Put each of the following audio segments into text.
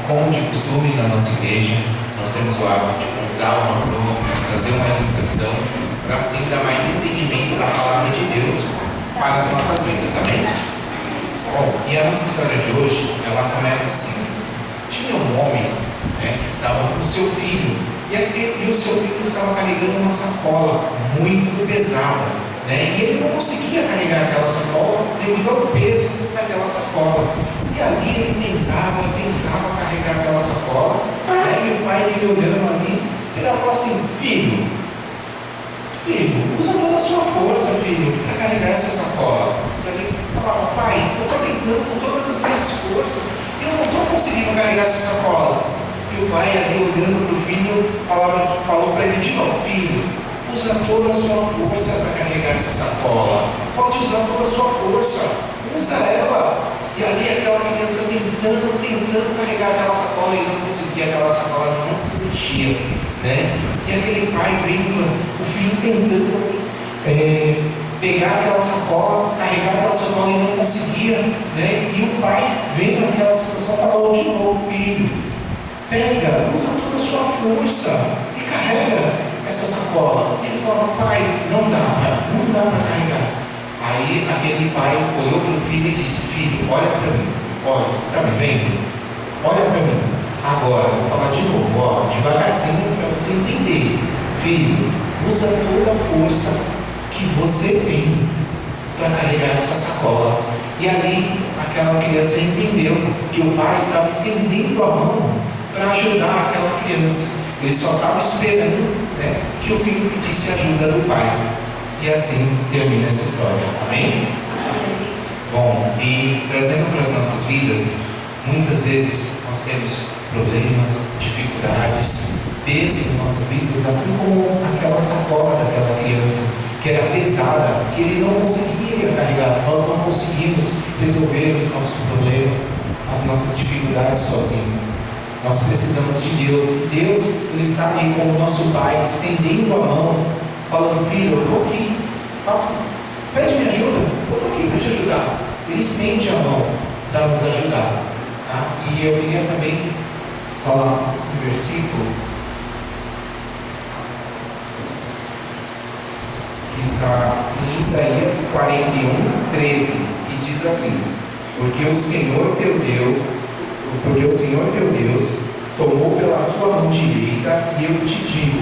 Como de costume na nossa igreja, nós temos o hábito de contar uma prova, trazer uma ilustração, para assim dar mais entendimento da palavra de Deus para as nossas vidas, amém? Bom, e a nossa história de hoje, ela começa assim. Tinha um homem, que estava com o seu filho, e o seu filho estava carregando uma sacola muito pesada, e ele não conseguia carregar aquela sacola devido ao peso daquela sacola. E ali ele tentava carregar aquela sacola, e o pai dele olhando ali, ele falou assim: filho, usa toda a sua força, filho, para carregar essa sacola. E ele falava: pai, eu estou tentando com todas as minhas forças, e eu não estou conseguindo carregar essa sacola. E o pai ali olhando para o filho, falou para ele de novo: filho, usa toda a sua força para carregar essa sacola. Pode usar toda a sua força, usa ela. E ali aquela criança tentando carregar aquela sacola e não conseguia, aquela sacola não se mexia, E aquele pai vendo o filho tentando pegar aquela sacola, carregar aquela sacola e não conseguia, E o pai vendo aquela situação falou de novo: filho, pega, usa toda a sua força e carrega essa sacola. E ele falou: pai, não dá para carregar. Aí aquele pai olhou para o filho e disse: filho, olha para mim, olha, você está me vendo? Olha para mim. Agora, eu vou falar de novo, devagarzinho para você entender. Filho, usa toda a força que você tem para carregar essa sacola. E ali aquela criança entendeu que o pai estava estendendo a mão para ajudar aquela criança. Ele só estava esperando que o filho pedisse ajuda do pai. E assim termina essa história. Amém? Bom, e trazendo para as nossas vidas, muitas vezes nós temos problemas, dificuldades, peso em nossas vidas, assim como aquela sacola daquela criança, que era pesada, que ele não conseguia carregar. Nós não conseguimos resolver os nossos problemas, as nossas dificuldades sozinhos. Nós precisamos de Deus. Deus, Ele está aí como o nosso Pai, estendendo a mão, falando: filho, eu estou aqui, pede-me ajuda, eu estou aqui para te ajudar. Ele estende a mão para nos ajudar. E eu queria também falar um versículo que está em Isaías 41:13, que diz assim: porque o Senhor teu Deus tomou pela sua mão direita, e eu te digo: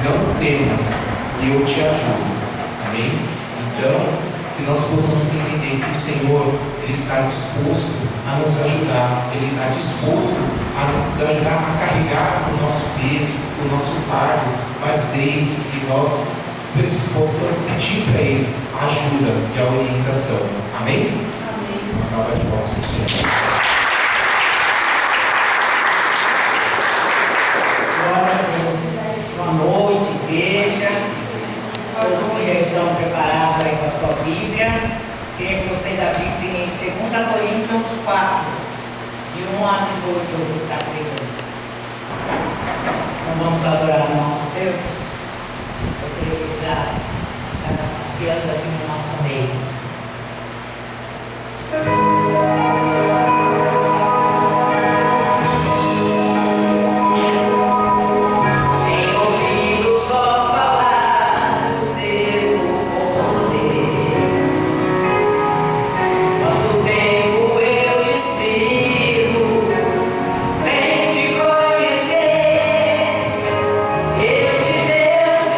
não temas, eu te ajudo. Amém? Então, que nós possamos entender que o Senhor, Ele está disposto a nos ajudar. Ele está disposto a nos ajudar a carregar o nosso peso, o nosso fardo, mas desde que nós possamos pedir para Ele a ajuda e a orientação. Amém? Amém. Uma salva de palmas para o Senhor. Boa noite, igreja. Todos que já estão preparados aí com a sua Bíblia. Queria que vocês abrissem em 2 Coríntios 4, de 1 a 18, eu vou estar pregando. Então vamos adorar o nosso Deus. Eu creio que já está passeando aqui no nosso meio.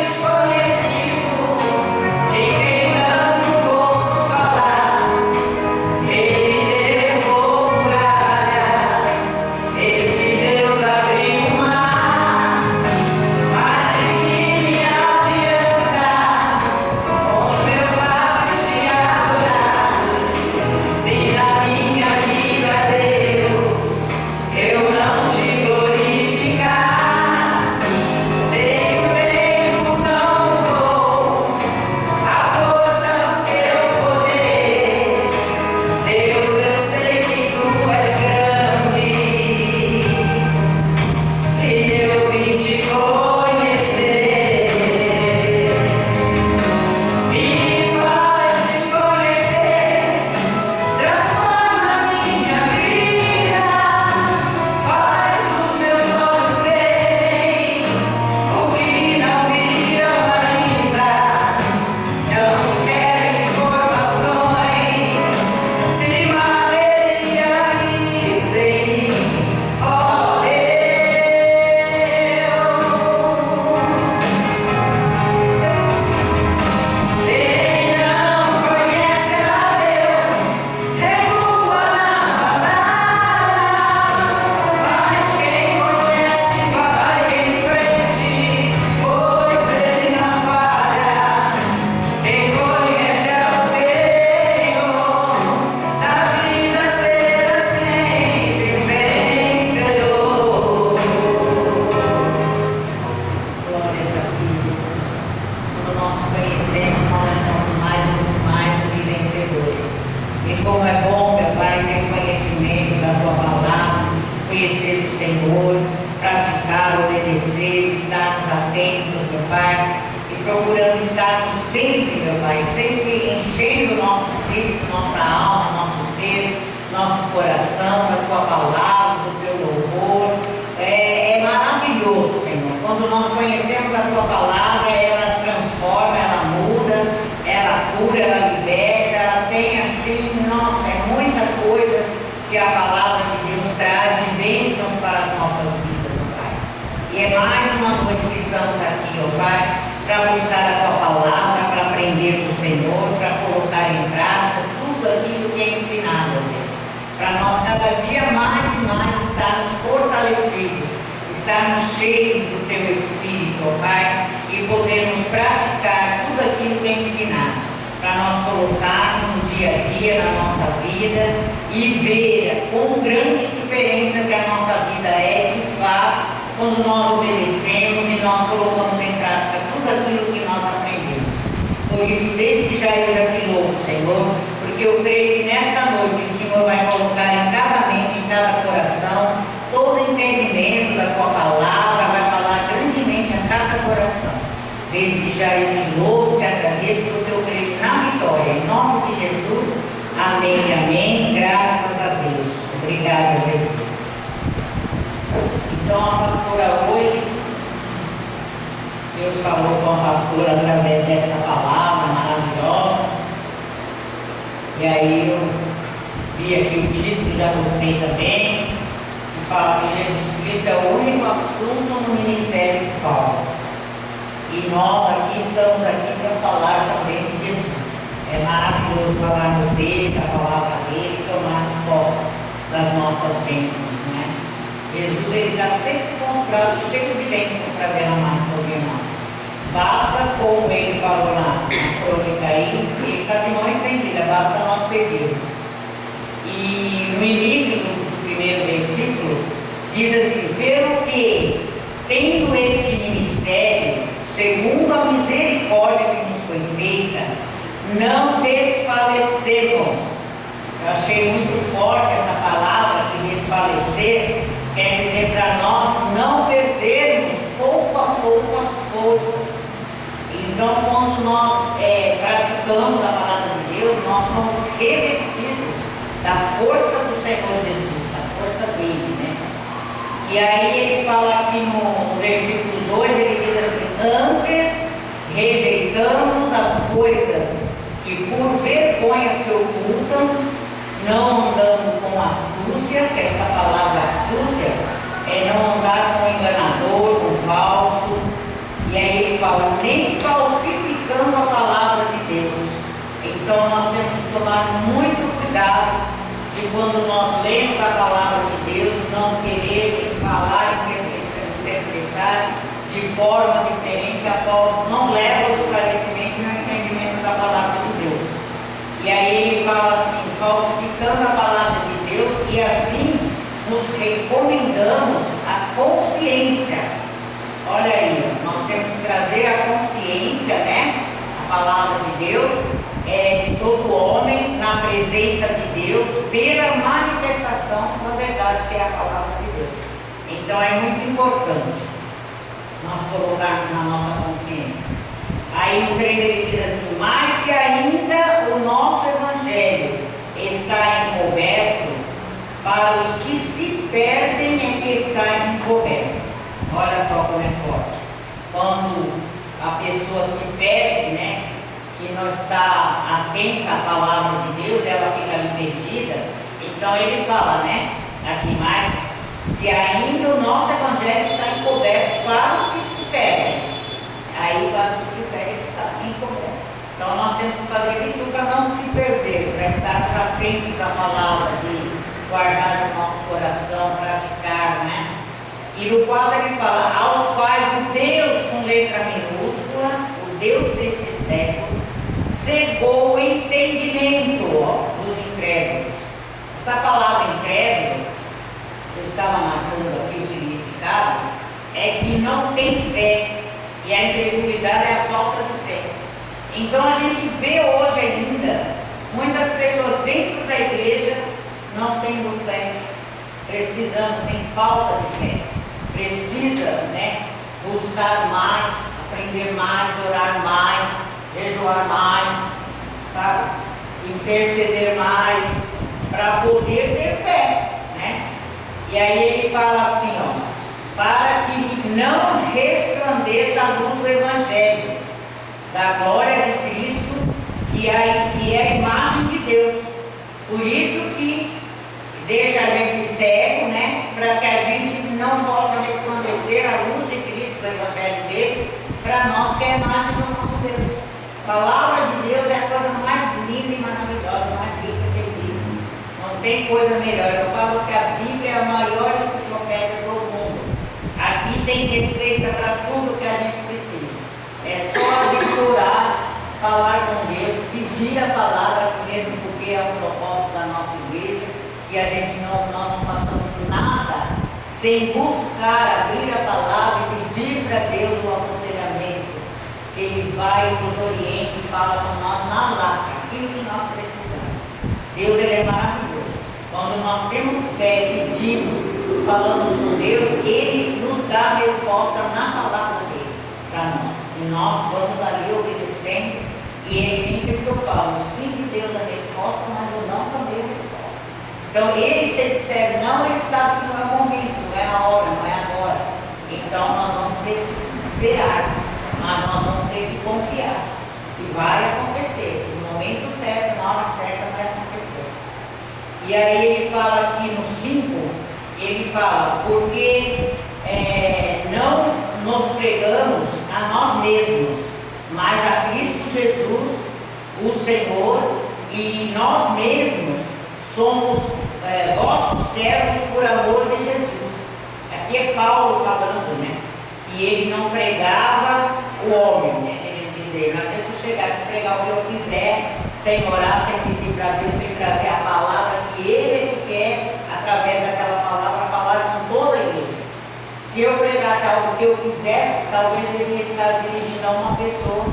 Desconhecido, de quem conhecer o Senhor, praticar, obedecer, estarmos atentos, meu Pai, e procurando estarmos sempre, meu Pai, sempre enchendo o nosso espírito, nossa alma, nosso ser, nosso coração, da Tua palavra, do Teu louvor. É maravilhoso, Senhor. Quando nós conhecemos a Tua palavra, ela transforma, ela muda, ela cura, ela liberta, ela tem assim, nossa, é muita coisa que a palavra de Deus traz de bênçãos para as nossas vidas, ó Pai. E é mais uma noite que estamos aqui, ó Pai, para buscar a Tua palavra, para aprender do Senhor, para colocar em prática tudo aquilo que é ensinado, ó Deus. Para nós cada dia mais e mais estarmos fortalecidos, estarmos cheios do Teu Espírito, ó Pai, e podermos praticar tudo aquilo que é ensinado, para nós colocarmos no dia a dia, na nossa vida, e ver quão grande diferença que a nossa vida é, que faz quando nós obedecemos e nós colocamos em prática tudo aquilo que nós aprendemos. Por isso, desde já eu já te louvo, Senhor, porque eu creio que nesta noite o Senhor vai colocar em cada mente, em cada coração, todo entendimento da Tua palavra, vai falar grandemente a cada coração. Desde já eu te louvo, te agradeço, porque eu creio na vitória. Em nome de Jesus, amém, amém. Graças a Deus. Obrigada, Jesus. Então, a pastora hoje, Deus falou com a pastora através desta palavra maravilhosa. E aí eu vi aqui o título, já gostei também, que fala que Jesus Cristo é o único assunto no ministério de Paulo. E nós aqui estamos aqui para falar também de Jesus. É maravilhoso falarmos dele, da palavra dele, tomarmos posse das nossas bênçãos, né? Jesus, ele está sempre com os braços cheios de bênçãos para derramar sobre nós. Basta, como ele falou na crônica aí, ele está de mão estendida, basta nós pedirmos. E no início do primeiro versículo, diz assim: pelo que, tendo este ministério, segundo a misericórdia que nos foi feita, não desfalecemos. Eu achei muito forte essa palavra, que desfalecer quer dizer para nós não perdermos pouco a pouco as forças. Então, quando nós praticamos a palavra de Deus, nós somos revestidos da força do Senhor Jesus, da força dele, né? E aí ele fala aqui no versículo 2, ele diz assim: antes rejeitamos as coisas que por vergonha se ocultam, não andando com astúcia, que esta palavra astúcia é não andar com enganador, com falso. E aí ele fala, nem falsificando a palavra de Deus. Então nós temos que tomar muito cuidado de quando nós lemos a palavra de Deus, não querer falar e interpretar de forma diferente, a qual não leva ao esclarecimento e ao entendimento da palavra de Deus. E aí ele fala assim, falsificando a palavra de Deus, e assim nos recomendamos a consciência. Olha aí, nós temos que trazer a consciência, né? A palavra de Deus, de todo homem na presença de Deus, pela manifestação da verdade que é a palavra de Deus. Então é muito importante nós colocarmos na nossa consciência. Aí no 3 ele diz assim: mas se ainda o nosso evangelho está encoberto, para os que se perdem é que está encoberto. Olha só como é forte. Quando a pessoa se perde, né, que não está atenta à palavra de Deus, ela fica ali perdida. Então ele fala, né, aqui mais, se ainda o nosso evangelho está encoberto para os que se perdem. Aí para os que se perdem está encoberto. Então nós temos que fazer de tudo para não se perder, para estarmos atentos à palavra dele, guardar no nosso coração, praticar, né? E no 4 ele fala, aos quais o Deus com letra minúscula, o Deus deste século, cegou o entendimento dos incrédulos. Esta palavra incrédulo, eu estava marcando aqui o significado, é que não tem fé, e a incredulidade é a falta de fé. Então a gente vê hoje ainda muitas pessoas dentro da igreja não tendo fé. precisando, tem falta de fé, precisa, né, buscar mais, aprender mais, orar mais, jejuar mais, sabe? Interceder mais, para poder ter fé, né? E aí ele fala assim, ó, para que não resplandeça a luz do Evangelho, da glória de Cristo, que é a imagem de Deus. Por isso que deixa a gente cego, né? Para que a gente não possa resplandecer a luz de Cristo, do Evangelho dele, para nós que é a imagem do nosso Deus. A palavra de Deus é a coisa mais linda e maravilhosa, mais rica que existe. Não tem coisa melhor. Eu falo que a Bíblia é a maior enciclopédia do mundo. Aqui tem receita para tudo que a gente precisa. É só a gente orar, falar com Deus, pedir a palavra, mesmo porque é um propósito da nossa igreja, que a gente não façamos nada sem buscar abrir a palavra e pedir para Deus o aconselhamento, que Ele vai, nos oriente e fala com nós na lata, aquilo que nós precisamos. Deus, Ele é maravilhoso. Quando nós temos fé, pedimos, falamos com Deus, Ele nos dá a resposta na palavra dele para nós. E nós vamos ali obedecendo. E ele nem sempre eu falo, sim de Deus a resposta, mas o não também a resposta. Então ele, se ele disser não, ele sabe que não é o momento, não é a hora, não é agora. Então nós vamos ter que esperar, mas nós vamos ter que confiar. E vai acontecer, no momento certo, na hora certa vai acontecer. E aí ele fala aqui no 5, ele fala, porque não nos pregamos a nós mesmos, mas a Cristo Jesus, o Senhor, e nós mesmos somos vossos servos por amor de Jesus. Aqui é Paulo falando, né? Que ele não pregava o homem, né? Querendo dizer, não adianta eu chegar aqui e pregar o que eu quiser, sem orar, sem pedir para Deus, sem trazer a palavra que Ele é que quer, através daquela palavra, falar com toda a igreja. Se eu pregasse algo que eu quisesse, talvez eu iria estar dirigindo a uma pessoa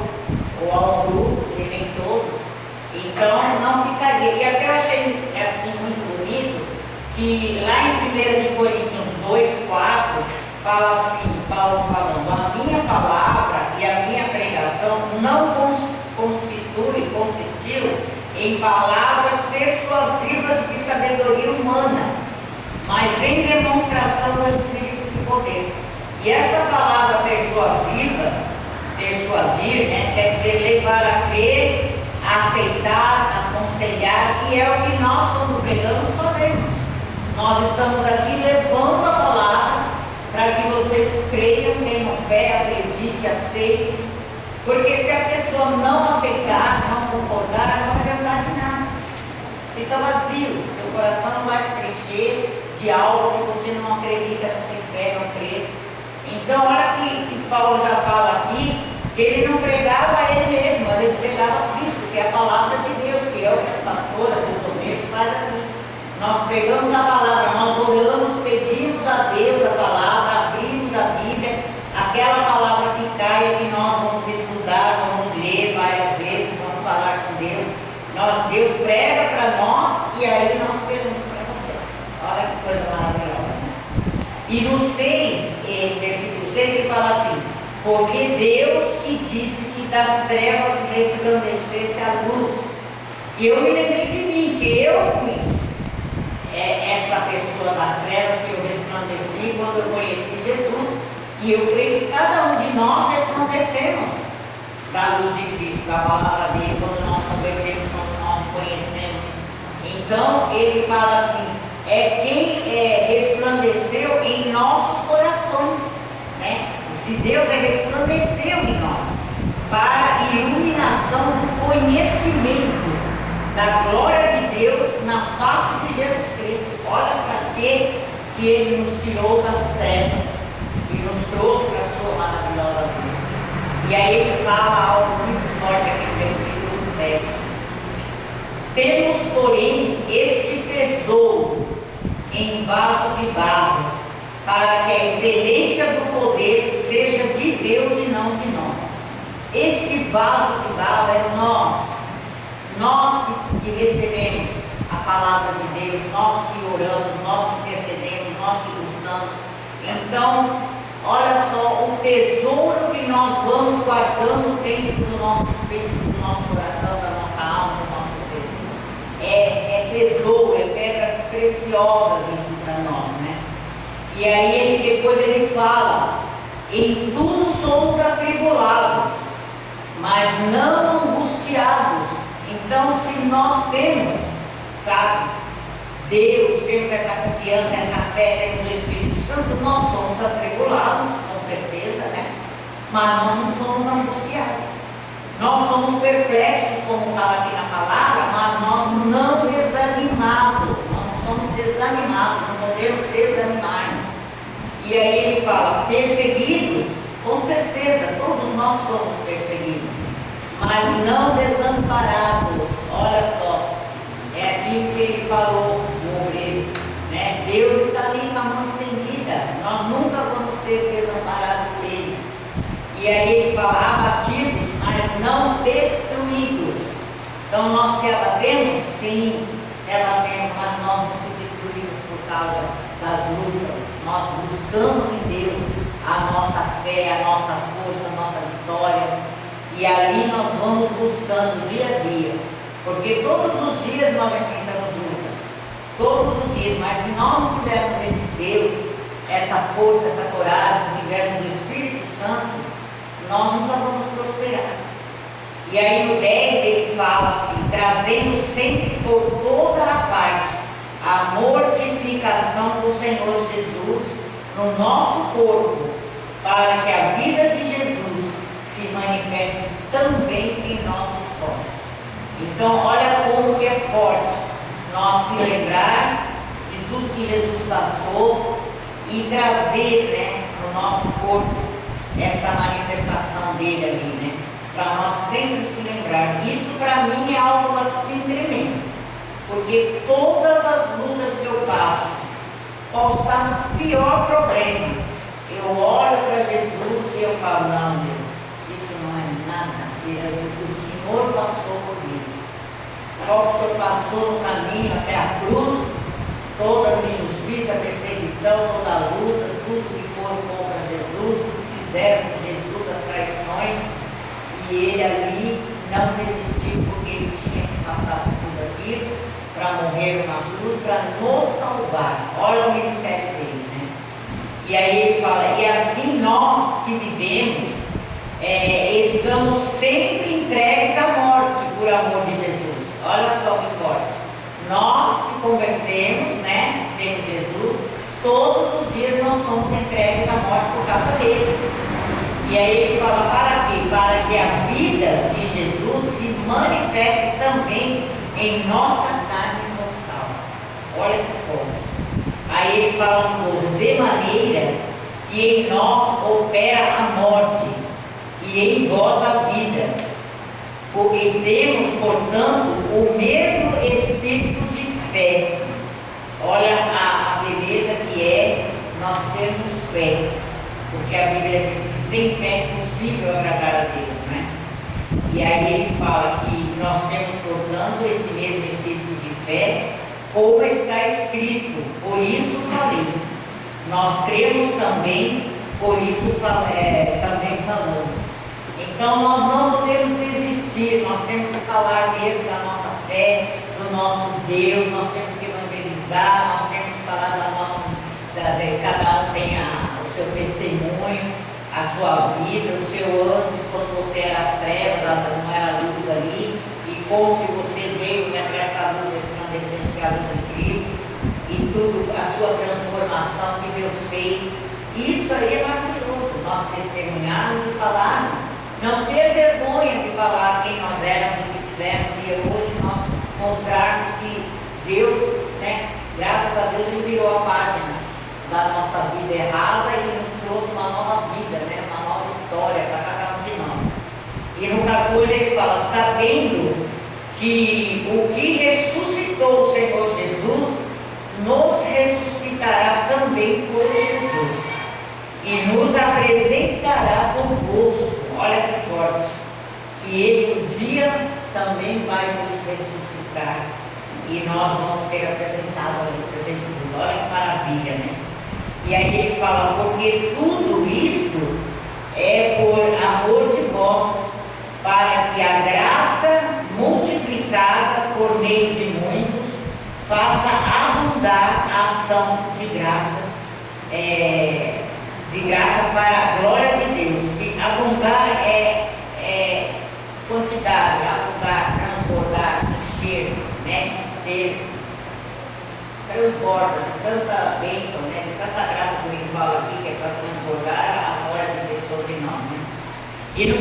ou a um grupo, e nem todos. Então não ficaria. E até eu achei assim muito bonito que lá em 1 Coríntios 2,4 fala assim, Paulo falando, a minha palavra e a minha pregação não consistiu em palavras persuasivas de sabedoria humana, mas em demonstração do Espírito de poder. E esta palavra persuasiva, persuadir, né, quer dizer levar a crer, a aceitar, aconselhar, que é o que nós, quando pregamos, fazemos. Nós estamos aqui levando a palavra para que vocês creiam, tenham fé, acredite, aceite, porque se a pessoa não aceitar, não concordar, não vai adiantar de nada. Fica vazio, seu coração não vai se preencher de algo que você não acredita, não tem fé, não crê. Então, olha que Paulo já fala aqui, que ele não pregava a ele mesmo, mas ele pregava a Cristo, que é a palavra de Deus, que é o que as pastoras, os obreiros fazem aqui. Nós pregamos a palavra, nós oramos, pedimos a Deus a palavra, abrimos a Bíblia, aquela palavra que cai, que nós vamos estudar, vamos ler várias vezes, vamos falar com Deus. Deus prega para nós e aí nós pregamos para vocês. Olha que coisa maravilhosa, né? E no 6, versículo 6, ele fala assim, porque Deus que disse que das trevas resplandecesse a luz. E eu me lembrei de mim, que eu fui esta pessoa das trevas, que eu resplandeci quando eu conheci Jesus. E eu creio que cada um de nós resplandecemos da luz de Cristo, da palavra dele, quando nós convertemos, quando nós conhecemos. Então, ele fala assim, quem resplandeceu em nossos corações, né? Se Deus resplandeceu em nós, para a iluminação do conhecimento da glória de Deus na face de Jesus Cristo. Olha para que ele nos tirou das trevas e nos trouxe para a sua maravilhosa luz. E aí ele fala algo muito forte aqui no versículo 7. Temos, porém, este tesouro em vaso de barro, para que a excelência do poder seja de Deus e não de nós. Este vaso de barro é nós que recebemos a palavra de Deus, nós que oramos, nós que intercedemos. nós que buscamos. Então, olha só, o tesouro que nós vamos guardando dentro do nosso espírito, do nosso coração, da nossa alma, do nosso ser. É tesouro, é pedras preciosas isso para nós, né? E aí depois ele fala, em tudo somos atribulados, mas não angustiados. Então, se nós temos, sabe, Deus, temos essa confiança, essa fé, temos o Espírito Santo, nós somos atribulados, com certeza, né? Mas nós não somos angustiados. Nós somos perplexos, como fala aqui na palavra, mas nós não desanimados. Nós não somos desanimados, não podemos desanimar. E aí ele fala, perseguidos, com certeza, todos nós somos perseguidos, mas não desamparados. Olha só, é aquilo que ele falou do obreiro, né? Deus está ali com a mão estendida, nós nunca vamos ser desamparados por ele. E aí ele fala, abatidos, mas não destruídos. Então nós se abatemos? Sim, se abatemos, mas nós não se destruímos por causa das lutas. Nós buscamos em Deus a nossa fé, a nossa força, a nossa vitória. E ali nós vamos buscando dia a dia. Porque todos os dias nós enfrentamos lutas. Todos os dias. Mas se nós não tivermos esse Deus, essa força, essa coragem, não tivermos o Espírito Santo, nós nunca vamos prosperar. E aí no 10 ele fala assim, trazemos sempre por toda a parte a mortificação do Senhor Jesus no nosso corpo, para que a vida de Jesus se manifeste também em nossos corpos. Então olha como que é forte nós se lembrar de tudo que Jesus passou e trazer, né, no nosso corpo essa manifestação dele ali, né? Para nós sempre se lembrar. Isso para mim é algo assim tremendo, porque todas as lutas que eu passo, posso estar no pior problema, eu olho para Jesus e eu falo, não, Deus, isso não é nada, o Senhor passou por mim. Só que o Senhor passou no caminho até a cruz, toda as injustiças, perseguição, toda a luta, tudo que for contra Jesus, tudo que fizeram com Jesus, as traições, e ele ali não desistiu, porque ele tinha que passar por tudo aquilo para morrer na cruz, para nos salvar. Olha o ministério dele, né? E aí ele fala, e assim nós que vivemos, estamos sempre entregues à morte por amor de Jesus. Olha só que forte. Nós que se convertemos, né, temos Jesus, todos os dias nós somos entregues à morte por causa dele. E aí ele fala, para quê? Para que a vida de Jesus se manifeste também em nossa carne mortal. Olha que forte. Aí ele fala uma coisa, de maneira que em nós opera a morte e em vós a vida. Porque temos, portanto, o mesmo espírito de fé. Olha a beleza que é nós termos fé. Porque a Bíblia diz que sem fé é impossível agradar a Deus, né? E aí ele fala que nós temos, portanto, esse mesmo espírito de fé, como está escrito, por isso falei. Nós cremos também, por isso também falamos. Então nós não podemos desistir, nós temos que falar mesmo da nossa fé, do nosso Deus, nós temos que evangelizar, nós temos que falar cada um tem o seu testemunho, a sua vida, o seu antes, quando você era as trevas, não era a luz ali, e como que você veio, né, para essa luz resplandecente que é a luz de Cristo, e tudo, a sua transformação que Deus fez. Isso aí é maravilhoso, nós testemunharmos e falarmos, não ter vergonha de falar quem nós éramos, o que fizemos, e hoje nós mostrarmos que Deus, né, graças a Deus, Ele virou a página da nossa vida errada e nos trouxe uma nova vida, né, uma nova história para cada um de nós. E no 14 ele fala, sabendo que o que ressuscitou o Senhor Jesus, nos ressuscitará também por Jesus e nos apresentará convosco. Olha que forte, que Ele um dia também vai nos ressuscitar e nós vamos ser apresentados ali para Jesus. Olha que maravilha, né? E aí ele fala, porque tudo isto é por amor de vós, para que a graça multiplicada por meio de muitos faça abundar a ação de graça para a glória de Deus. Que abundar é quantidade, abundar, transbordar, encher, né? Ter transborda, tanta bênção, né? Tanta graça que ele fala aqui, que é para transbordar a glória de Deus sobre nós, né? E no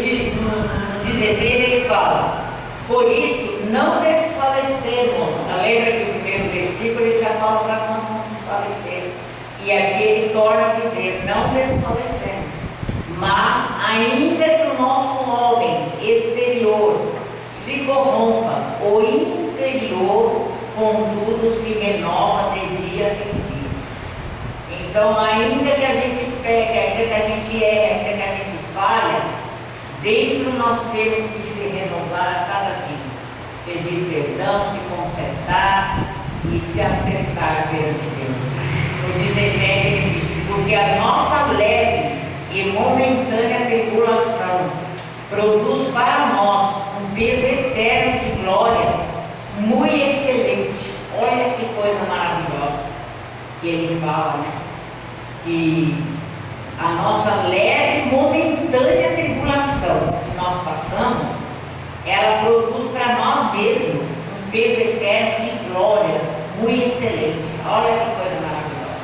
16 ele fala, por isso não desfalecemos. Lembra que o primeiro versículo ele já fala para nós não desfalecer. E aqui ele torna a dizer, não desfalecemos. Mas ainda que o nosso homem exterior se corrompa, o interior, contudo, se renova de dia em dia. Então, ainda que a gente peque, ainda que a gente erre, ainda que a gente falha, dentro nós temos que se renovar a cada dia. Pedir perdão, se consertar e se acertar perante Deus. No 17 ele diz, porque a nossa leve e momentânea tribulação produz para nós um peso eterno de glória, muito excelente. Olha que coisa maravilhosa que ele fala, né? Que a nossa leve e momentânea tribulação que nós passamos, ela produz para nós mesmos um peso eterno de glória, muito excelente. Olha que coisa maravilhosa.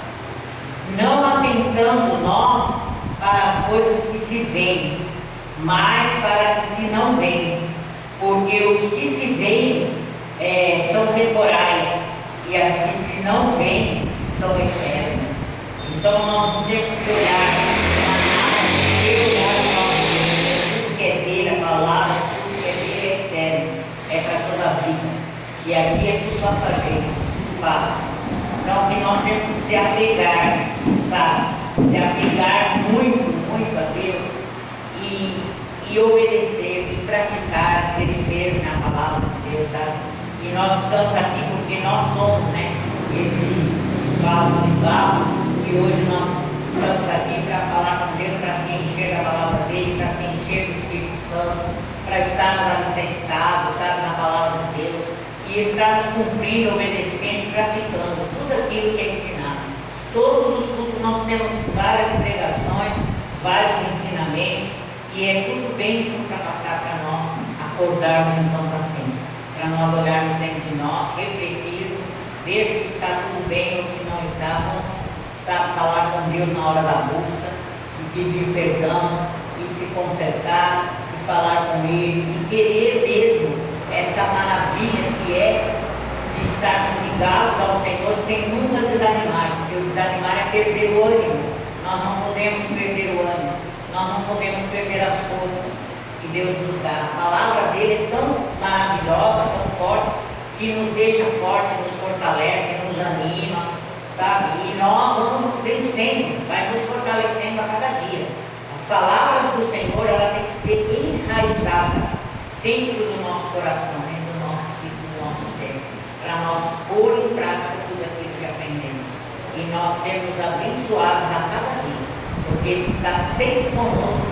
Não atentando nós para as coisas que se veem, mas para as que se não veem, porque os que se veem são temporais e as que se não veem são eternas. Então nós não temos que olhar tudo que é dele, a palavra, tudo que é dele é eterno, é para toda a vida. E aqui é tudo passageiro, tudo passa. Então que nós temos que se apegar, sabe? Se apegar muito, muito a Deus e obedecer, e praticar, crescer na palavra de Deus, sabe? E nós estamos aqui porque nós somos, né? Esse vaso de barro, e hoje nós estamos aqui para falar com Deus, para se encher da palavra dele, para se encher do Espírito Santo, para estarmos alicerçados, sabe, na palavra de Deus, e estarmos cumprindo, obedecendo, praticando tudo aquilo que é ensinado. Todos os cultos nós temos várias pregações, vários ensinamentos, e é tudo bênção para passar para nós, acordarmos então para tempo, para nós olharmos dentro de nós, refletirmos, ver se está tudo bem ou se não está, vamos, sabe, falar com Deus na hora da busca, e pedir perdão, e se consertar, e falar com Ele, e querer mesmo essa maravilha que é de estarmos ligados ao Senhor sem nunca desanimar, porque o desanimar é perder o ânimo. Nós não podemos perder o ânimo, nós não podemos perder as forças que Deus nos dá. A palavra dele é tão maravilhosa, tão forte, que nos deixa forte, nos fortalece, nos anima, sabe? E nós vamos vencendo, vai nos fortalecendo a cada dia. As palavras do Senhor, ela tem que ser enraizada dentro do nosso coração, dentro do nosso espírito, do nosso ser, para nós pôr em prática tudo aquilo que aprendemos. E nós sermos abençoados a cada dia, porque Ele está sempre conosco